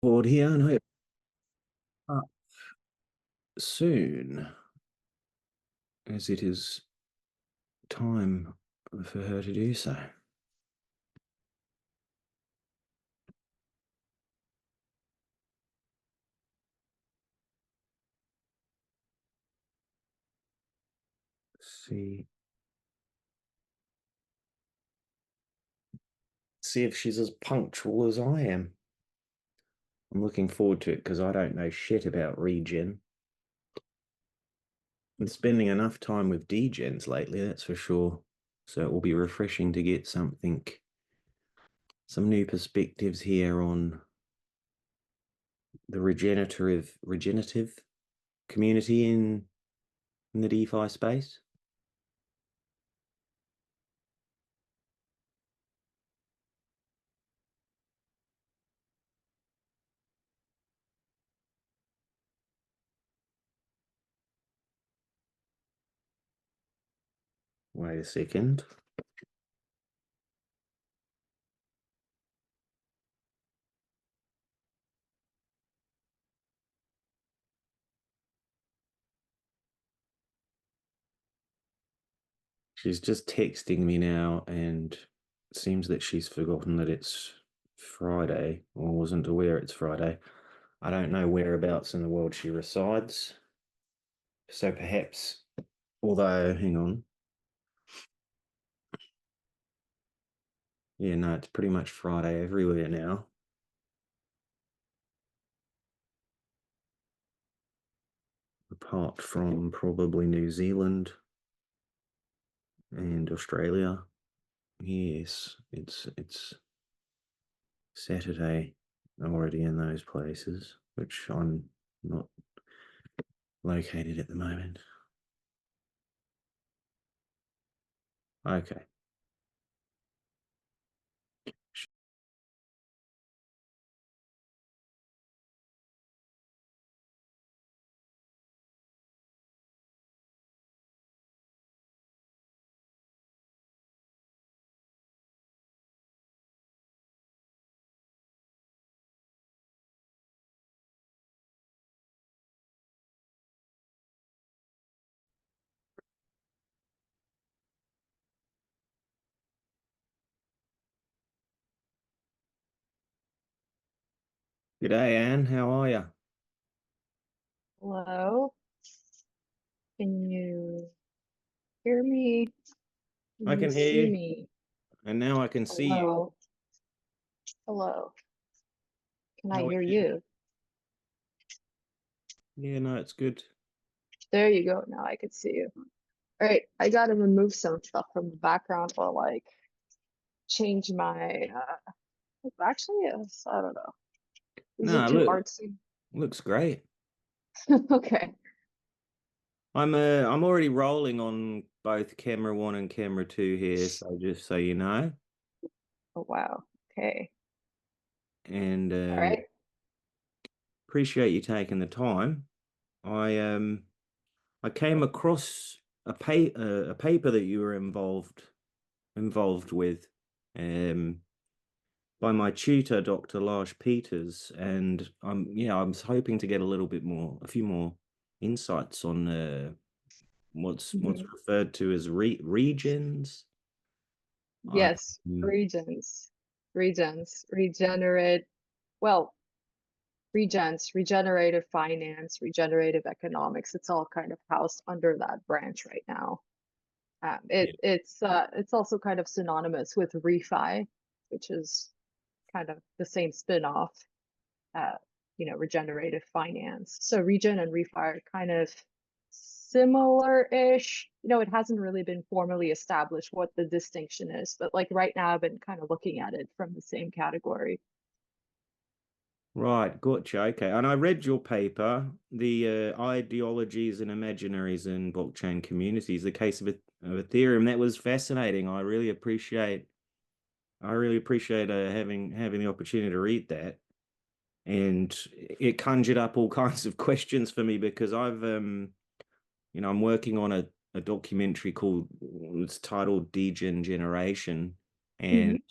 board here and hope up soon, as it is time for her to do so. See if she's as punctual as I am. I'm looking forward to it because I don't know shit about regen. I'm spending enough time with degens lately, that's for sure. So it will be refreshing to get some new perspectives here on the regenerative community in the DeFi space. Wait a second. She's just texting me now, and it seems that she's forgotten that it's Friday, or wasn't aware it's Friday. I don't know whereabouts in the world she resides. So perhaps, although, hang on. Yeah, no, it's pretty much Friday everywhere now. Apart from probably New Zealand and Australia. Yes, it's Saturday already in those places, which I'm not located at the moment. Okay. G'day, Anne. How are you? Hello, can you hear me? I Can you can hear see you, me? and now I can see you. Hello, hello. Can I How are hear you? you? Yeah, no, it's good. There you go. Now I can see you. All right, I gotta remove some stuff from the background or like change my. Actually, yes, I don't know. Is it No, too look, artsy? looks great. Okay. I'm already rolling on both camera one and camera two here, so just so you know. Oh wow. Okay. And All right. appreciate you taking the time. I came across a paper that you were involved with um by my tutor, Dr. Lars Peters, and I'm hoping to get a few more insights on what's Mhm. referred to as regions. Yes, Um, regions, regenerate. Well, regenerative finance, regenerative economics. It's all kind of housed under that branch right now. yeah. It's also kind of synonymous with refi, which is kind of the same spin-off, uh, regenerative finance. So regen and refi are kind of similar-ish. It hasn't really been formally established what the distinction is, but like right now I've been kind of looking at it from the same category. Right, gotcha. Okay. And I read your paper, the ideologies and imaginaries in blockchain communities, the case of Ethereum. That was fascinating. I really appreciate having the opportunity to read that. And it conjured up all kinds of questions for me because I'm working on a documentary it's titled Degen Generation, and Mhm.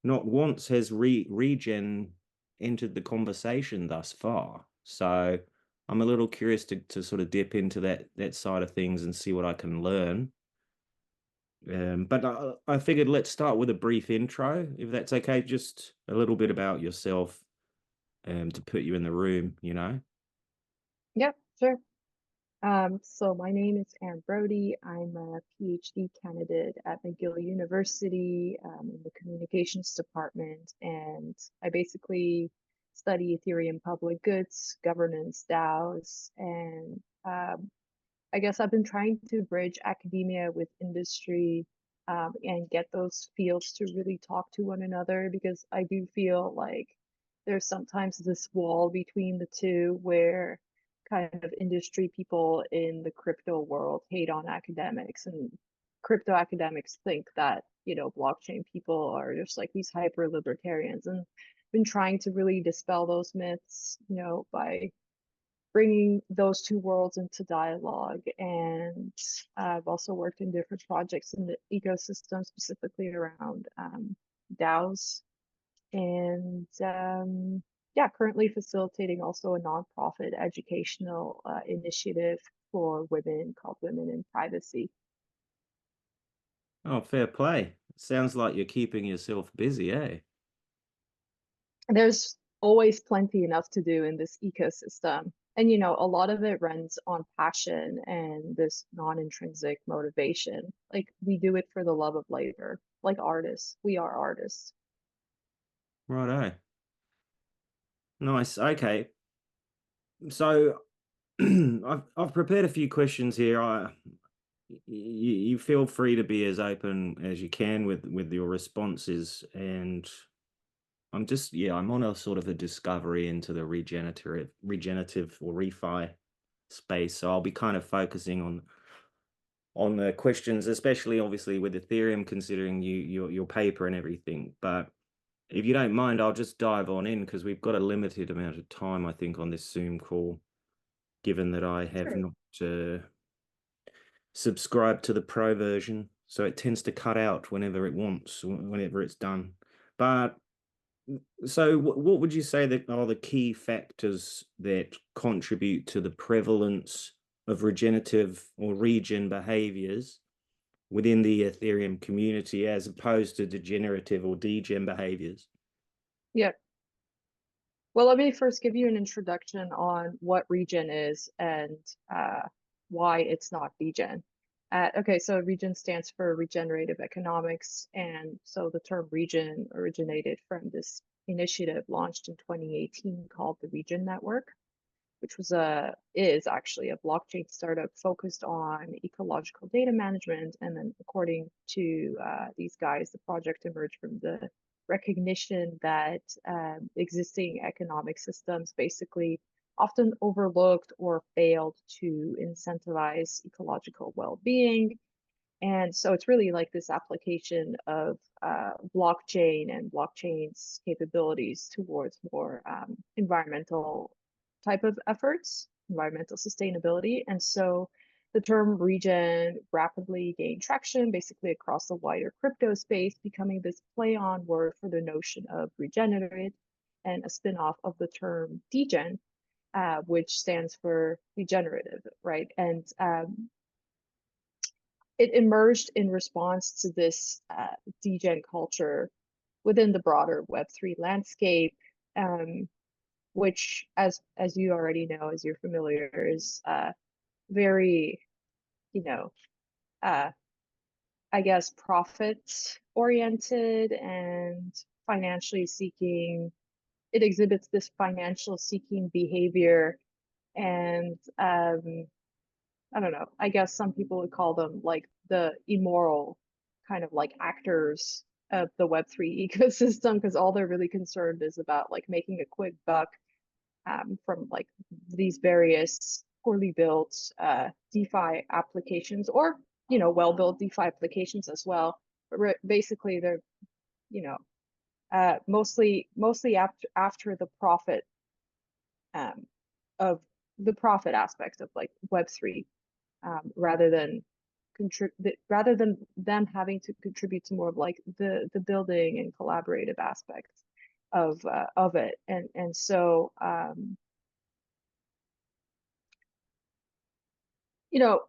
not once has regen entered the conversation thus far. So I'm a little curious to sort of dip into that side of things and see what I can learn. But I figured let's start with a brief intro, if that's okay. Just a little bit about yourself, to put you in the room, you know? Yep, sure. So my name is Brody. I'm a PhD candidate at McGill University, in the communications department, and I basically study Ethereum public goods, governance, DAOs, and I guess I've been trying to bridge academia with industry, and get those fields to really talk to one another because I do feel like there's sometimes this wall between the two where kind of industry people in the crypto world hate on academics, and crypto academics think that, blockchain people are just like these hyper libertarians, and been trying to really dispel those myths, by bringing those two worlds into dialogue. And I've also worked in different projects in the ecosystem, specifically around DAOs. And yeah, currently facilitating also a nonprofit educational initiative for women called Women in Privacy. Oh, fair play. Sounds like you're keeping yourself busy, eh? There's always plenty enough to do in this ecosystem. And a lot of it runs on passion and this non-intrinsic motivation. Like we do it for the love of labor, like artists. We are artists. Righto. Nice. Okay. So I've prepared a few questions here. You feel free to be as open as you can with your responses, and I'm on a sort of a discovery into the regenerative or refi space. So I'll be kind of focusing on the questions, especially obviously with Ethereum, considering your paper and everything. But if you don't mind, I'll just dive on in because we've got a limited amount of time, I think, on this Zoom call, given that I have Sure. not subscribed to the pro version. So it tends to cut out whenever it wants, whenever it's done. But so, what would you say that are the key factors that contribute to the prevalence of regenerative or regen behaviors within the Ethereum community as opposed to degenerative or degen behaviors? Yeah. Well, let me first give you an introduction on what regen is and why it's not degen. Okay, so regen stands for regenerative economics. And so the term regen originated from this initiative launched in 2018 called the Regen Network, which is actually a blockchain startup focused on ecological data management. And then, according to these guys, the project emerged from the recognition that existing economic systems basically often overlooked or failed to incentivize ecological well-being. And so it's really like this application of blockchain and blockchain's capabilities towards more environmental type of efforts, environmental sustainability. And so the term regen rapidly gained traction basically across the wider crypto space, becoming this play on word for the notion of regenerate and a spin-off of the term degen, which stands for regenerative, right? And it emerged in response to this degen culture within the broader Web3 landscape, um, which, as you already know, as you're familiar, is very, you know, uh, I guess, profit oriented and financially seeking. It exhibits this financial seeking behavior, and I don't know. I guess some people would call them like the immoral kind of like actors of the Web3 ecosystem, because all they're really concerned is about like making a quick buck from like these various poorly built DeFi applications, or well-built DeFi applications as well. But basically, they're you know mostly after the profit, um, of the profit aspect of like Web3, rather than rather than them having to contribute to more of like the building and collaborative aspects. of it. And so you know,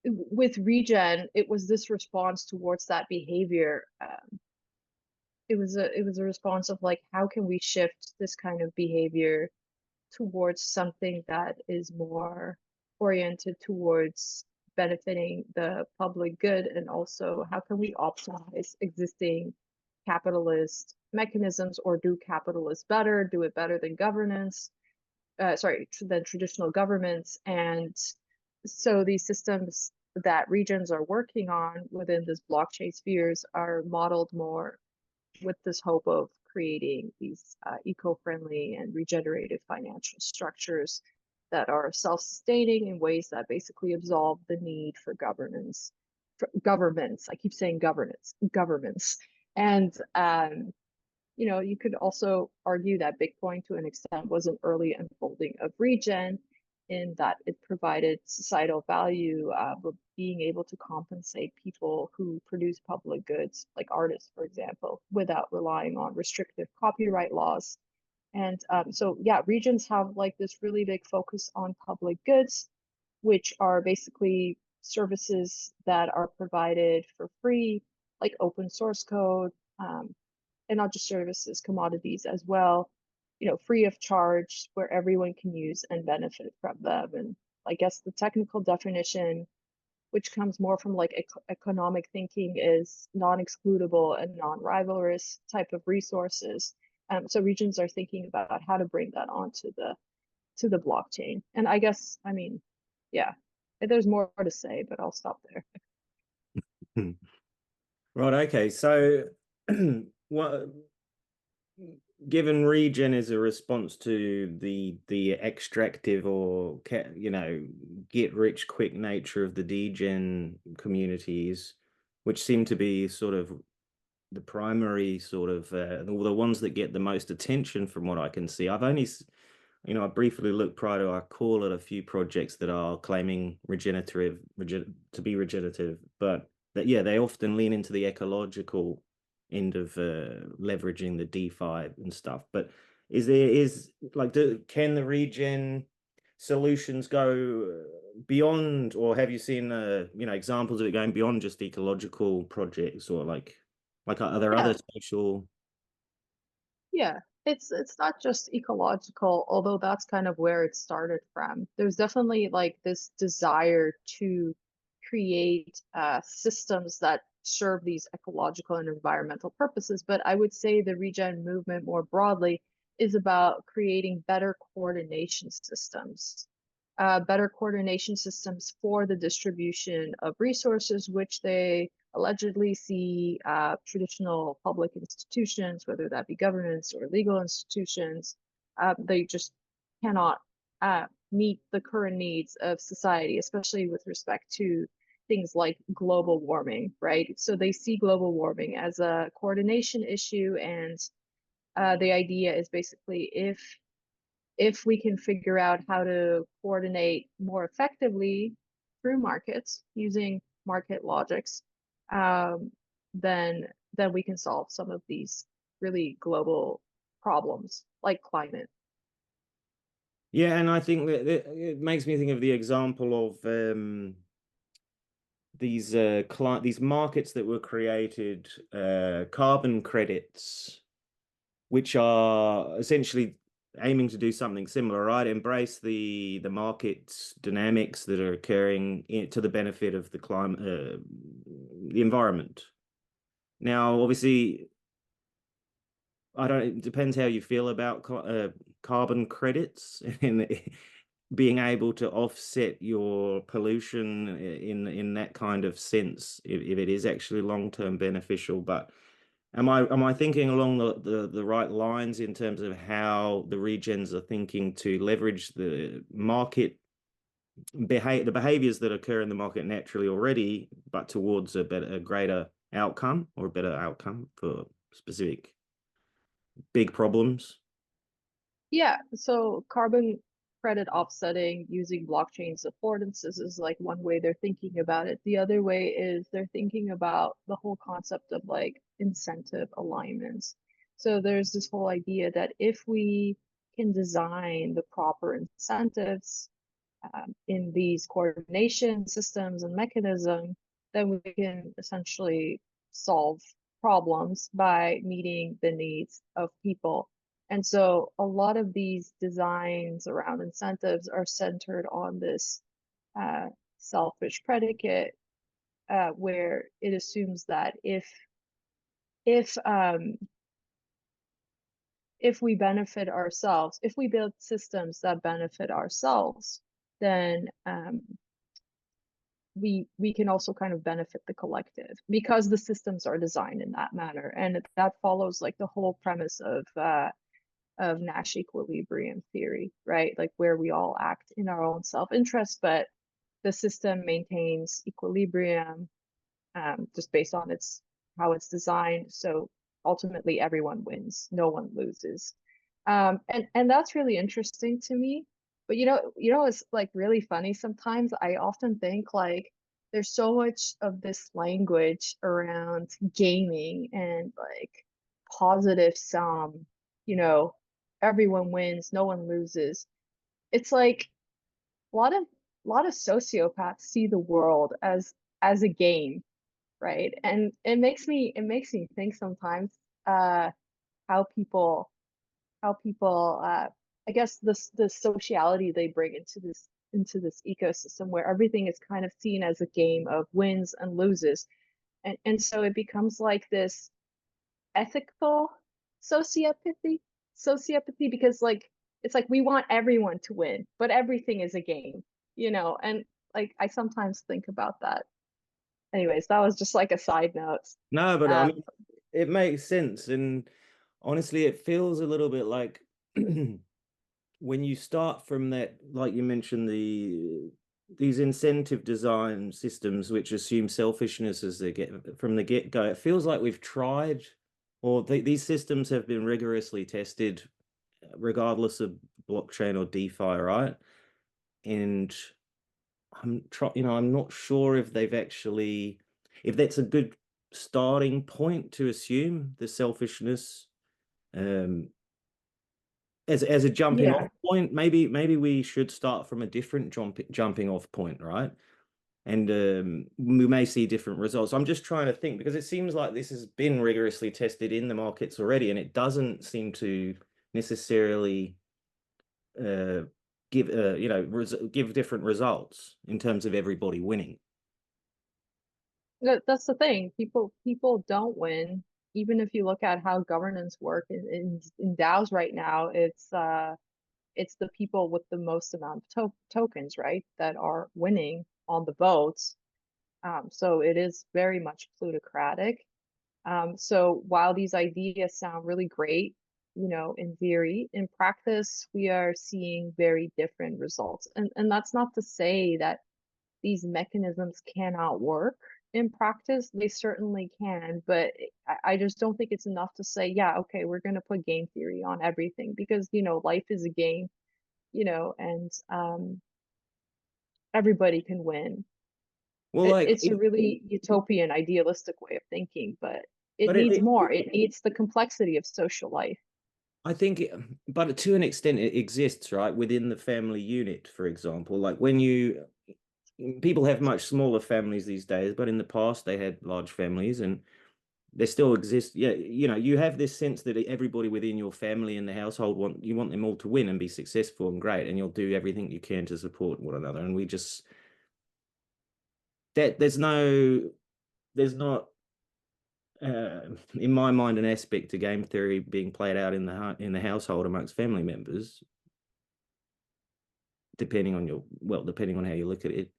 with regen, it was this response towards that behavior. It was a response of like, how can we shift this kind of behavior towards something that is more oriented towards benefiting the public good, and also how can we optimize existing capitalist mechanisms, or do capitalists better, do it better than governance, than traditional governments. And so these systems that regions are working on within this blockchain spheres are modeled more with this hope of creating these eco-friendly and regenerative financial structures that are self-sustaining in ways that basically absolve the need for governance, for governments. I keep saying governments. And you could also argue that Bitcoin, to an extent, was an early unfolding of regen, in that it provided societal value of being able to compensate people who produce public goods, like artists, for example, without relying on restrictive copyright laws. And so, yeah, regions have like this really big focus on public goods, which are basically services that are provided for free, like open source code, and not just services, commodities as well, free of charge, where everyone can use and benefit from them. And I guess the technical definition, which comes more from like economic thinking, is non-excludable and non-rivalrous type of resources. So regions are thinking about how to bring that onto the blockchain. And I guess, I mean, yeah, there's more to say, but I'll stop there. Right, okay. So what, given regen is a response to the extractive, or get rich quick nature of the degen communities, which seem to be sort of the primary sort of the ones that get the most attention from what I can see. I briefly looked prior to our call at a few projects that are claiming to be regenerative, but that, yeah, they often lean into the ecological end of leveraging the DeFi and stuff. But can the regen solutions go beyond, or have you seen examples of it going beyond just ecological projects, or are there other Yeah, social? yeah, it's not just ecological, although that's kind of where it started from. There's definitely like this desire to create systems that serve these ecological and environmental purposes. But I would say the regen movement more broadly is about creating better coordination systems for the distribution of resources, which they allegedly see traditional public institutions, whether that be governments or legal institutions, they just cannot meet the current needs of society, especially with respect to things like global warming, right? So they see global warming as a coordination issue, and the idea is basically, if we can figure out how to coordinate more effectively through markets using market logics, um, then we can solve some of these really global problems like climate. Yeah, and I think that it makes me think of the example of these markets that were created, carbon credits, which are essentially aiming to do something similar, right? Embrace the market dynamics that are occurring to the benefit of the environment. Now, obviously, I don't. It depends how you feel about carbon credits and being able to offset your pollution in that kind of sense, if it is actually long-term beneficial. But am I thinking along the right lines in terms of how the regens are thinking to leverage the market the behaviors that occur in the market naturally already, but towards a greater outcome, or a better outcome for specific big problems? Yeah, so carbon credit offsetting using blockchain's affordances is like one way they're thinking about it. The other way is they're thinking about the whole concept of like incentive alignments. So there's this whole idea that if we can design the proper incentives in these coordination systems and mechanism, then we can essentially solve problems by meeting the needs of people. And so a lot of these designs around incentives are centered on this uh, selfish predicate, where it assumes that if um, if we benefit ourselves, if we build systems that benefit ourselves, then we can also kind of benefit the collective because the systems are designed in that manner, and that follows like the whole premise of Nash equilibrium theory, right? Like where we all act in our own self-interest, but the system maintains equilibrium just based on its how it's designed. So ultimately, everyone wins, no one loses, and that's really interesting to me. But it's like really funny sometimes. I often think like there's so much of this language around gaming and like positive sum, you know, everyone wins, no one loses. It's like a lot of sociopaths see the world as a game, right? And it makes me think sometimes uh how people I guess the sociality they bring into this ecosystem where everything is kind of seen as a game of wins and loses. And so it becomes like this ethical sociopathy sociopathy because like it's like we want everyone to win, but everything is a game, and like I sometimes think about that. Anyways, that was just like a side note. No, but I Um, mean, it makes sense. And honestly, it feels a little bit like when you start from that, like you mentioned, these incentive design systems which assume selfishness as they get from the get-go, it feels like we've tried, or these systems have been rigorously tested, regardless of blockchain or DeFi, right? And I'm not sure if they've actually, if that's a good starting point to assume the selfishness um, as a jumping yeah. off point. Maybe we should start from a different jumping off point, right? And we may see different results. I'm just trying to think because it seems like this has been rigorously tested in the markets already, and it doesn't seem to necessarily uh, give give different results in terms of everybody winning. That's the thing. People don't win. Even if you look at how governance work in DAOs right now, it's the people with the most amount of tokens, right, that are winning on the votes. So it is very much plutocratic. So while these ideas sound really great, in theory, in practice, we are seeing very different results. And that's not to say that these mechanisms cannot work in practice. They certainly can, but I just don't think it's enough to say, yeah, okay, we're going to put game theory on everything because, life is a game, and everybody can win. Well, like, It's a really utopian, idealistic way of thinking, but it but needs more. It needs the complexity of social life. I think, but to an extent, it exists, right, within the family unit, for example. Like when people have much smaller families these days, but in the past they had large families and they still exist. Yeah, you have this sense that everybody within your family and the household you want them all to win and be successful and great, and you'll do everything you can to support one another. And we just that there's not in my mind an aspect to game theory being played out in the household amongst family members, depending on how you look at it.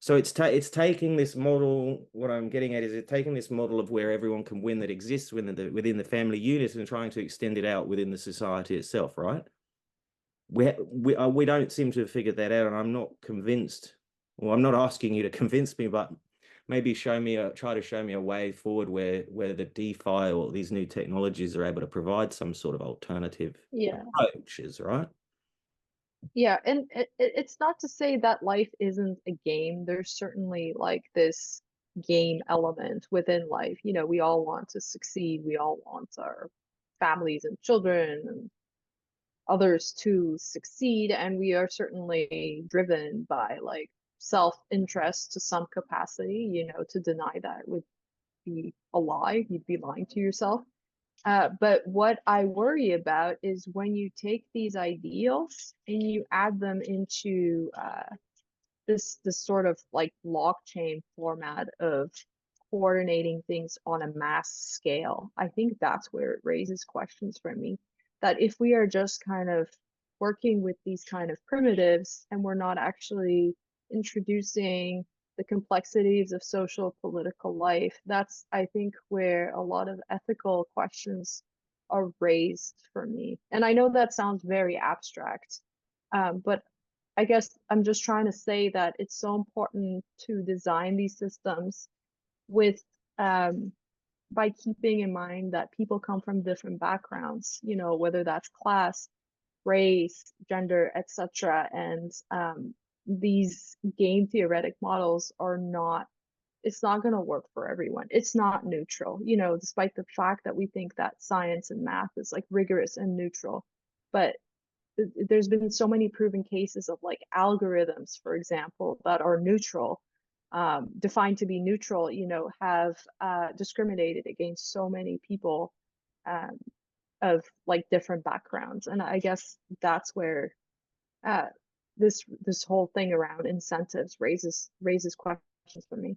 So it's taking this model. What I'm getting at is it taking this model of where everyone can win that exists within the family unit and trying to extend it out within the society itself, right? We don't seem to have figured that out, and I'm not convinced. Well, I'm not asking you to convince me, but maybe try to show me a way forward where the DeFi or these new technologies are able to provide some sort of alternative Yeah. approaches, right? Yeah, and it's not to say that life isn't a game. There's certainly like this game element within life. We all want to succeed. We all want our families and children and others to succeed. And we are certainly driven by like self-interest to some capacity. To deny that would be a lie. You'd be lying to yourself. But what I worry about is when you take these ideals and you add them into this sort of like blockchain format of coordinating things on a mass scale. I think that's where it raises questions for me. That if we are just kind of working with these kind of primitives and we're not actually introducing the complexities of social political life, that's, I think, where a lot of ethical questions are raised for me. And I know that sounds very abstract, but I guess I'm just trying to say that it's so important to design these systems with um, by keeping in mind that people come from different backgrounds, whether that's class, race, gender, etc. And these game theoretic models are not, it's not going to work for everyone. It's not neutral, despite the fact that we think that science and math is like rigorous and neutral. But there's been so many proven cases of like algorithms, for example, that are neutral, defined to be neutral, have discriminated against so many people um, of like different backgrounds. And I guess that's where uh, this whole thing around incentives raises questions for me.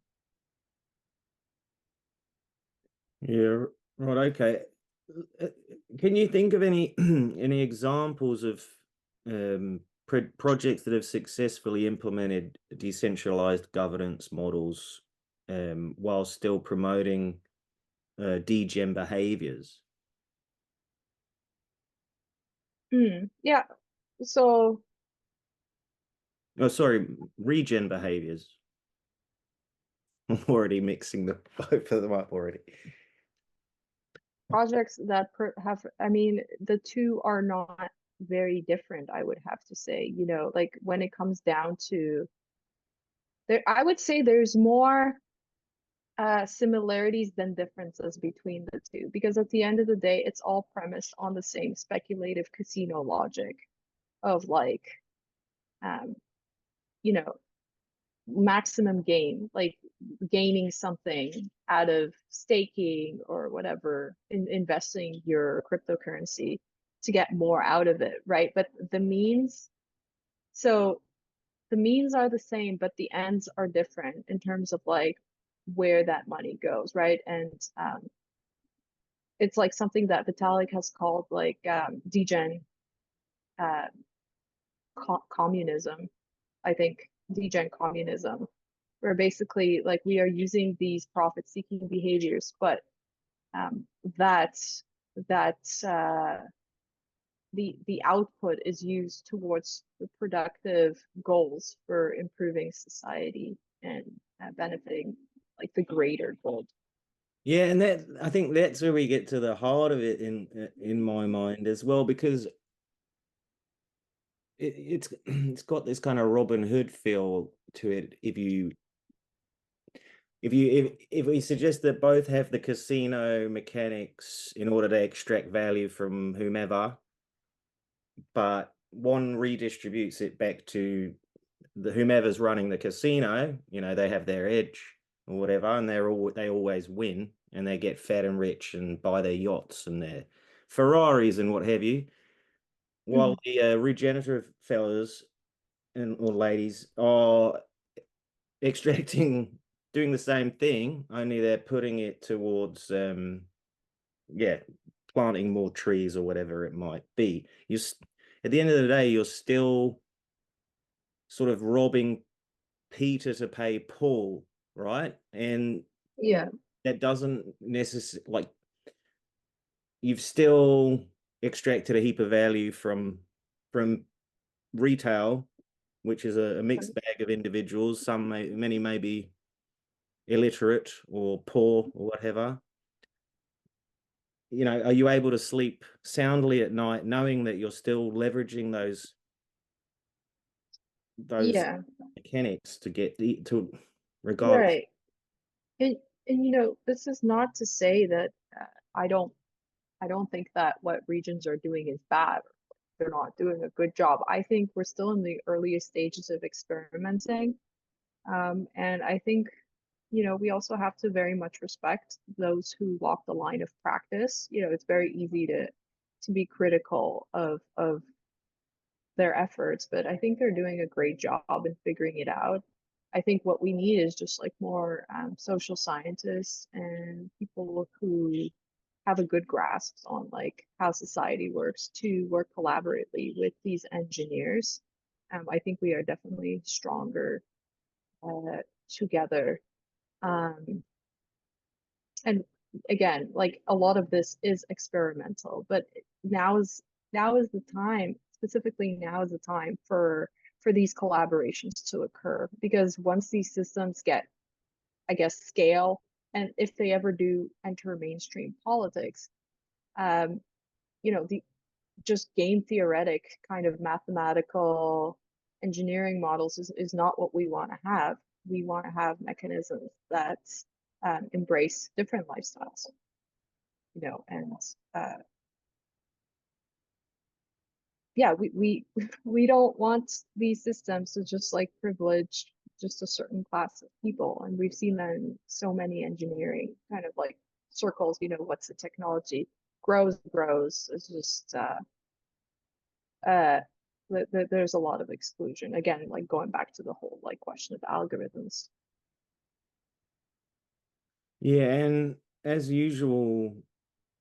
Yeah, right. Okay. Uh, Can you think of any any examples of projects that have successfully implemented decentralized governance models while still promoting degen behaviors? Yeah. So Oh, sorry, regen behaviors. I'm already mixing the both of them up already. projects that have, I mean, the two are not very different, I would have to say. Like when it comes down to there, I would say there's more similarities than differences between the two, because at the end of the day, it's all premised on the same speculative casino logic of like, um, you know, maximum gain, like gaining something out of staking or whatever, investing your cryptocurrency to get more out of it, right? But the means, so the means are the same, but the ends are different in terms of like where that money goes, right? And it's like something that Vitalik has called like degen uh, communism. I think degen communism, where basically like we are using these profit-seeking behaviors, but um, that that the output is used towards the productive goals for improving society and benefiting like the greater good. Yeah, and that I think that's where we get to the heart of it in my mind as well, because it's it's got this kind of Robin Hood feel to it. If we suggest that both have the casino mechanics in order to extract value from whomever, but one redistributes it back to the whomever's running the casino, they have their edge or whatever, and they always win and they get fat and rich and buy their yachts and their Ferraris and what have you. While Mhm. the regenerative fellas and or ladies are extracting, doing the same thing, only they're putting it towards yeah, planting more trees or whatever it might be. At the end of the day, you're still sort of robbing Peter to pay Paul, right? And Yeah, that doesn't necessarily, like, you've still extracted a heap of value from retail, which is a mixed bag of individuals. Many may be illiterate or poor or whatever. Are you able to sleep soundly at night knowing that you're still leveraging those yeah, mechanics to get to regardless? right. And this is not to say that I don't. I don't think that what regions are doing is bad. They're not doing a good job. I think we're still in the earliest stages of experimenting. And I think, we also have to very much respect those who walk the line of practice. It's very easy to be critical of their efforts, but I think they're doing a great job in figuring it out. I think what we need is just like more social scientists and people who have a good grasp on like how society works to work collaboratively with these engineers. I think we are definitely stronger together. Um, and again, like a lot of this is experimental, but now is the time, specifically now is the time for these collaborations to occur because once these systems get, I guess, scale, and if they ever do enter mainstream politics, um, the just game theoretic kind of mathematical engineering models is not what we want to have. We want to have mechanisms that embrace different lifestyles, and uh, yeah, we don't want these systems to just like privilege just a certain class of people. And we've seen that in so many engineering kind of like circles, what's the technology grows. It's just uh there's a lot of exclusion. Again, like going back to the whole like question of algorithms. Yeah, and as usual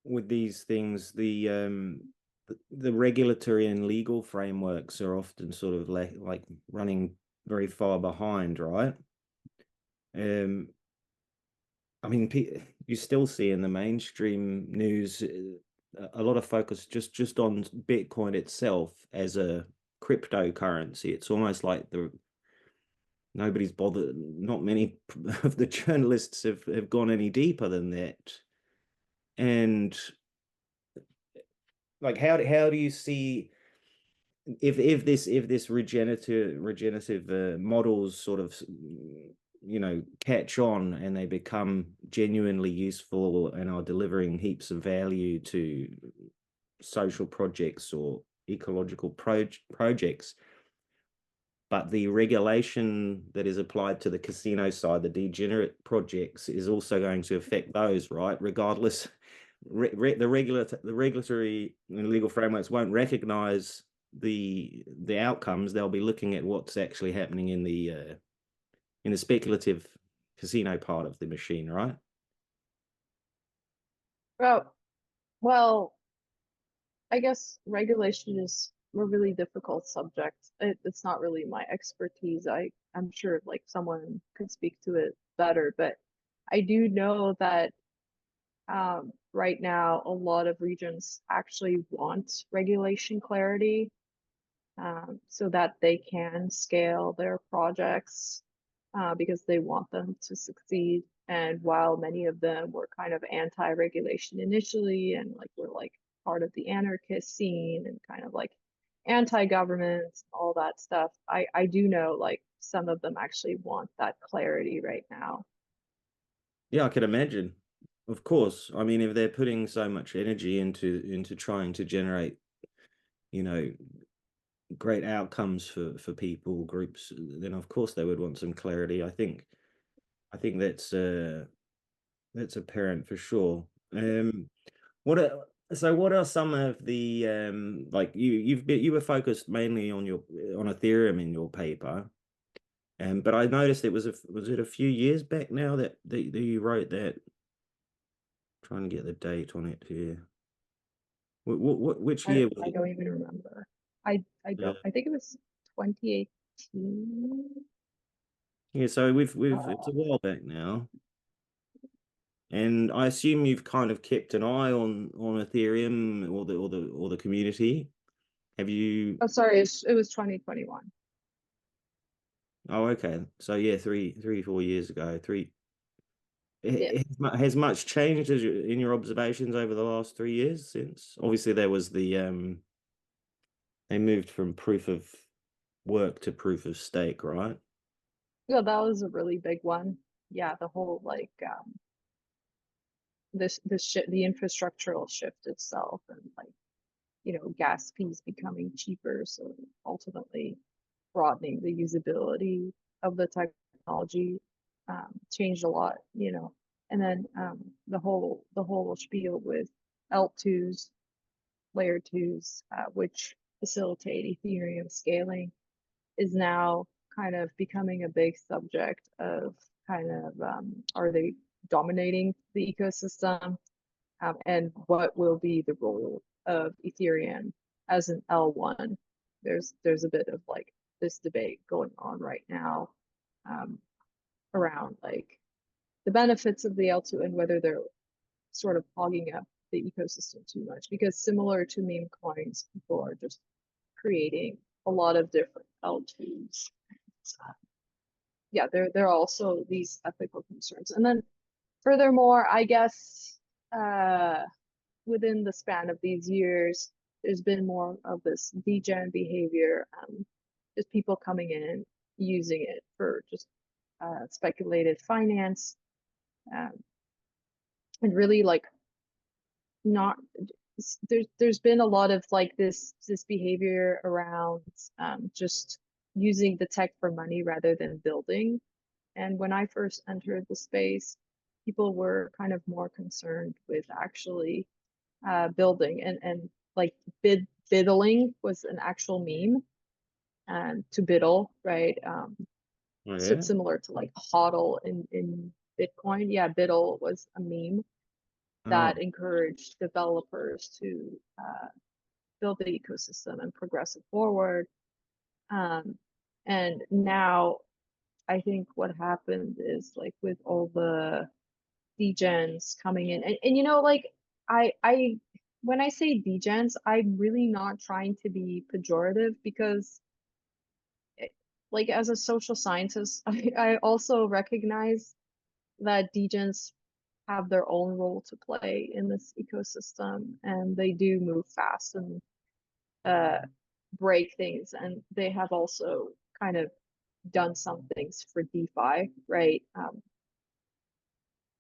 with these things, the regulatory and legal frameworks are often sort of like running very far behind, right? Um, I mean, you still see in the mainstream news a lot of focus just on Bitcoin itself as a cryptocurrency. It's almost like nobody's bothered. Not many of the journalists have gone any deeper than that. And like, how do you see if this regenerative models sort of catch on and they become genuinely useful and are delivering heaps of value to social projects or ecological projects, but the regulation that is applied to the casino side, the degenerate projects, is also going to affect those, right? Regardless, the regulatory and legal frameworks won't recognize the outcomes. They'll be looking at what's actually happening in the speculative casino part of the machine, right? Oh, well, I guess regulation is a really difficult subject. It's not really my expertise. I'm sure like someone could speak to it better, but I do know that right now a lot of regions actually want regulation clarity, so that they can scale their projects because they want them to succeed. And while many of them were kind of anti-regulation initially and like were like part of the anarchist scene and kind of like anti-government, all that stuff, I do know like some of them actually want that clarity right now. Yeah, I can imagine. Of course. I mean, if they're putting so much energy into trying to generate, you know, great outcomes for people, groups, then of course they would want some clarity. I think that's apparent for sure. What are what are some of the like you were focused mainly on Ethereum in your paper, but I noticed was it a few years back now that you wrote that. Trying to get the date on it here. Which I, year was I it? don't even remember. I Yeah, don't, I think it was 2018. yeah. So we've it's Uh, a while back now, and I assume you've kind of kept an eye on Ethereum or the community. Have you? oh, sorry, it was 2021. Oh, okay. So yeah, 4 years ago. Yeah. Has much changed in your observations over the last 3 years since? Obviously, there was they moved from proof of work to proof of stake, right? Yeah, that was a really big one. Yeah, the whole like this shift, the infrastructural shift itself, and like, gas fees becoming cheaper, so ultimately broadening the usability of the technology, changed a lot, and then the whole spiel with L2s, layer twos, which facilitate Ethereum scaling, is now kind of becoming a big subject of kind of, are they dominating the ecosystem, and what will be the role of Ethereum as an L1. There's a bit of like this debate going on right now, um, around like the benefits of the L2 and whether they're sort of hogging up the ecosystem too much, because similar to meme coins, people are just creating a lot of different L2s. Yeah, there are also these ethical concerns. And then furthermore, I guess, within the span of these years, there's been more of this degen behavior, just people coming in, using it for just speculative finance, um, and really like not there's been a lot of like this behavior around, just using the tech for money rather than building. And when I first entered the space, people were kind of more concerned with actually building, and like biddling was an actual meme, and to biddle, right? Oh, So yeah. similar to like hodl in Bitcoin. Yeah, biddle was a meme Oh, that encouraged developers to build the ecosystem and progress it forward. Um, and now I think what happened is like with all the degens coming in, and like I when I say degens, I'm really not trying to be pejorative, because like as a social scientist, I also recognize that degens have their own role to play in this ecosystem, and they do move fast and uh, break things, and they have also kind of done some things for DeFi, right?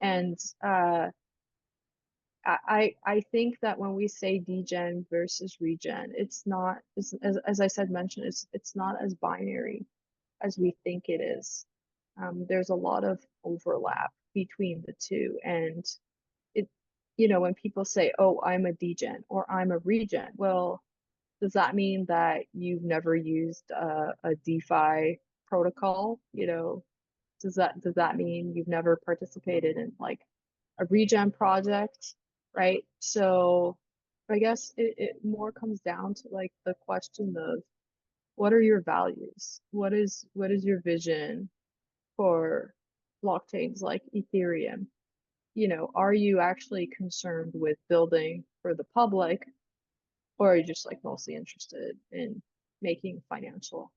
And I think that when we say degen versus regen, it's not, as I said, mentioned, it's not as binary as we think it is. There's a lot of overlap between the two, and it, when people say, "Oh, I'm a degen" or "I'm a regen," well, does that mean that you've never used a DeFi protocol? Does that mean you've never participated in like a regen project, right? So I guess it more comes down to like the question of, what are your values? What is your vision for blockchains like Ethereum? Are you actually concerned with building for the public, or are you just like mostly interested in making financial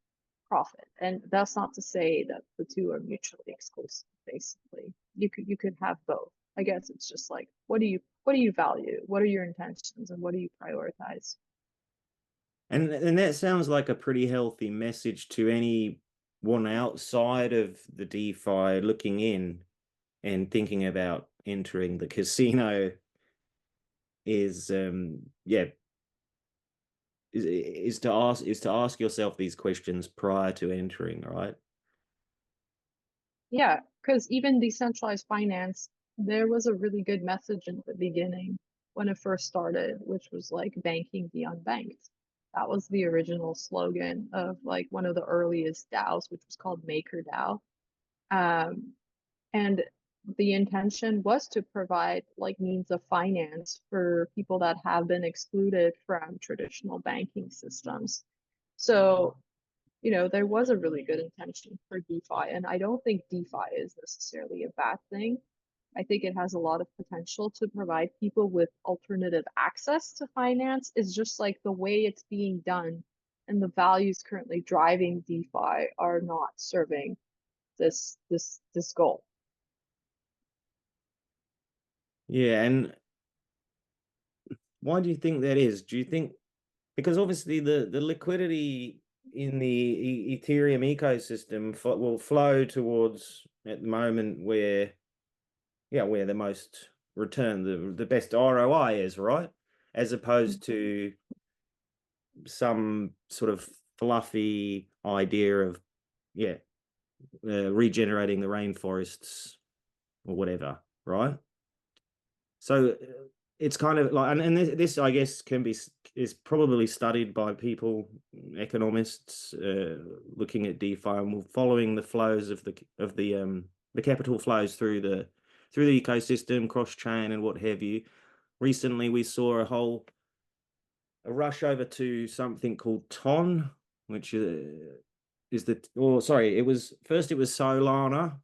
profit? And that's not to say that the two are mutually exclusive, basically. You could have both. I guess it's just like, what do you value? What are your intentions, and what do you prioritize? and that sounds like a pretty healthy message to anyone outside of the DeFi looking in and thinking about entering the casino is yeah, is to ask yourself these questions prior to entering, right? Yeah, because even decentralized finance, there was a really good message in the beginning when it first started, which was like banking the unbanked. That was the original slogan of like one of the earliest DAOs, which was called MakerDAO. Um, and the intention was to provide like means of finance for people that have been excluded from traditional banking systems. So, there was a really good intention for DeFi, and I don't think DeFi is necessarily a bad thing. I think it has a lot of potential to provide people with alternative access to finance. It's just like the way it's being done and the values currently driving DeFi are not serving this goal. Yeah, and why do you think that is? Do you think because obviously the liquidity in the Ethereum ecosystem will flow towards at the moment where yeah, where the most return, the best ROI is, right? As opposed to some sort of fluffy idea of, yeah, regenerating the rainforests or whatever, right? So it's kind of like, and this I guess can be is probably studied by people, economists, looking at DeFi and following the flows of the capital flows through the ecosystem, cross chain, and what have you. Recently, we saw a rush over to something called Ton, which is the, or sorry, it was Solana,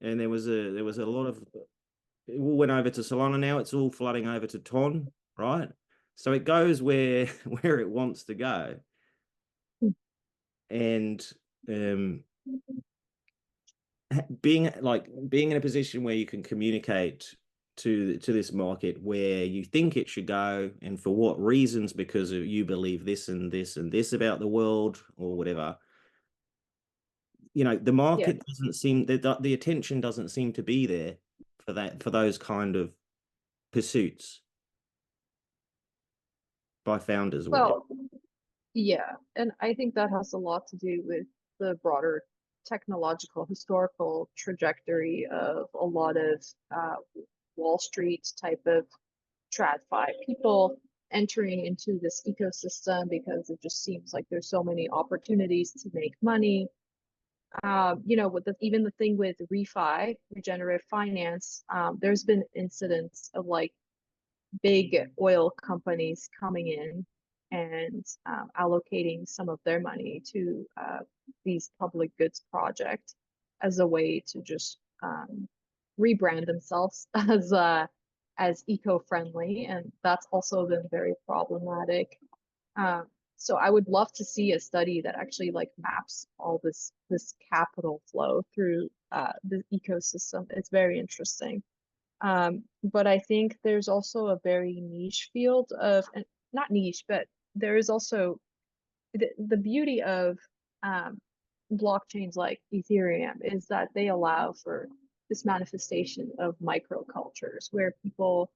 and there was a lot of, it all went over to Solana. Now it's all flooding over to Ton, right? So it goes where where it wants to go, and um, being in a position where you can communicate to this market where you think it should go and for what reasons, because you believe this and this and this about the world or whatever. You know, the Yeah. market doesn't seem, the attention doesn't seem to be there for that, for those kind of pursuits by founders or whatever. Well, yeah, and I think that has a lot to do with the broader technological historical trajectory of a lot of Wall Street type of TradFi people entering into this ecosystem because it just seems like there's so many opportunities to make money. With even the thing with refi, regenerative finance, there's been incidents of like big oil companies coming in and allocating some of their money to these public goods projects as a way to just rebrand themselves as eco-friendly, and that's also been very problematic. So I would love to see a study that actually like maps all this capital flow through the ecosystem. It's very interesting. But I think there's also a very niche field of, and not niche, but there is also the beauty of um, blockchains like Ethereum is that they allow for this manifestation of microcultures where people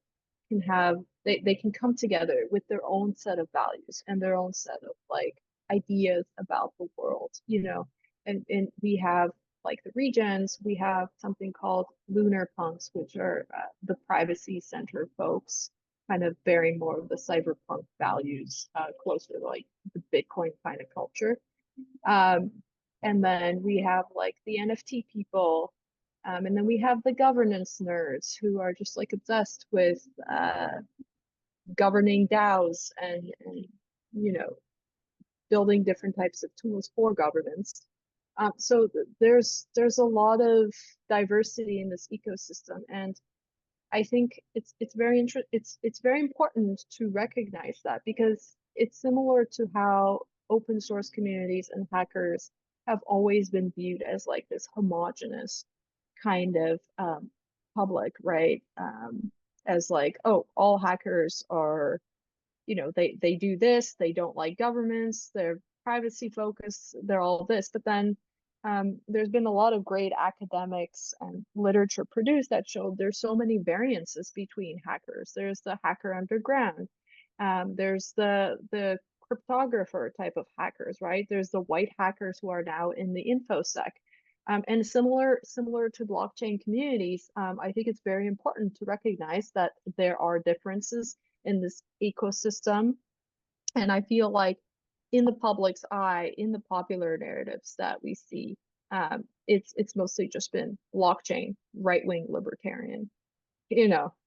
can have they can come together with their own set of values and their own set of like ideas about the world, and we have like the regions, we have something called lunar punks, which are the privacy center folks kind of bearing more of the cyberpunk values, closer to like the Bitcoin kind of culture. Um, and then we have like the NFT people. And then we have the governance nerds who are just like obsessed with governing DAOs and you know building different types of tools for governance. So there's a lot of diversity in this ecosystem, and I think it's very important to recognize that because it's similar to how open source communities and hackers have always been viewed as like this homogenous kind of public, right? As like, oh, all hackers are, they do this, they don't like governments, they're privacy focused, they're all this. But then there's been a lot of great academics and literature produced that showed there's so many variances between hackers. There's the hacker underground. There's the cryptographer type of hackers, right? There's the white hackers who are now in the infosec. And similar to blockchain communities, I think it's very important to recognize that there are differences in this ecosystem. And I feel like in the public's eye, in the popular narratives that we see, it's mostly just been blockchain, right-wing libertarian,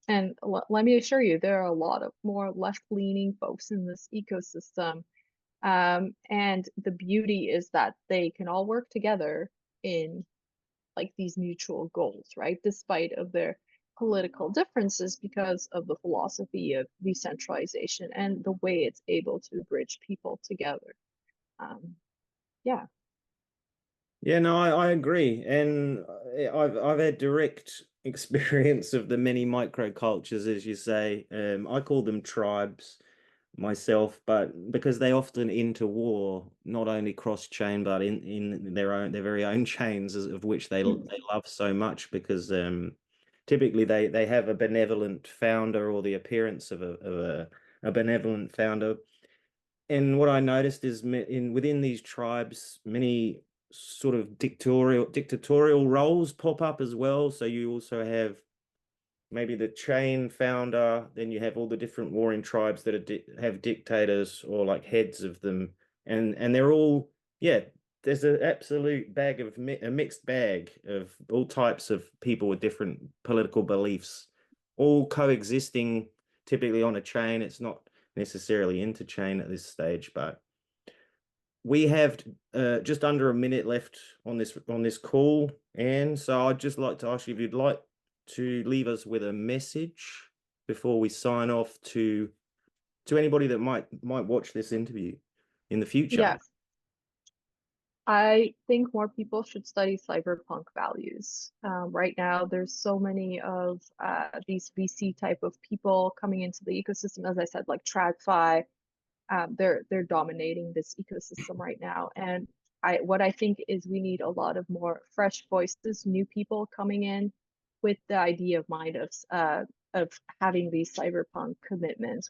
And let me assure you, there are a lot of more left-leaning folks in this ecosystem. And the beauty is that they can all work together in like these mutual goals, right? Despite of their political differences because of the philosophy of decentralization and the way it's able to bridge people together. Um, yeah. Yeah, no, I agree, and I've had direct experience of the many microcultures, as you say. I call them tribes myself, but because they often interwar, not only cross-chain, but in their very own chains, of which they love so much, because typically they have a benevolent founder or the appearance of a benevolent founder. And what I noticed is within these tribes, many sort of dictatorial roles pop up as well. So you also have maybe the chain founder, then you have all the different warring tribes that have dictators or like heads of them, and they're all, yeah. There's an absolute bag of a mixed bag of all types of people with different political beliefs, all coexisting typically on a chain. It's not necessarily interchain at this stage, but we have just under a minute left on this call, and so I'd just like to ask you if you'd like to leave us with a message before we sign off to anybody that might watch this interview in the future. Yes, I think more people should study cyberpunk values. Right now, there's so many of these VC type of people coming into the ecosystem. As I said, like TradFi, they're dominating this ecosystem right now. And what I think is we need a lot of more fresh voices, new people coming in with the idea of mind of having these cyberpunk commitments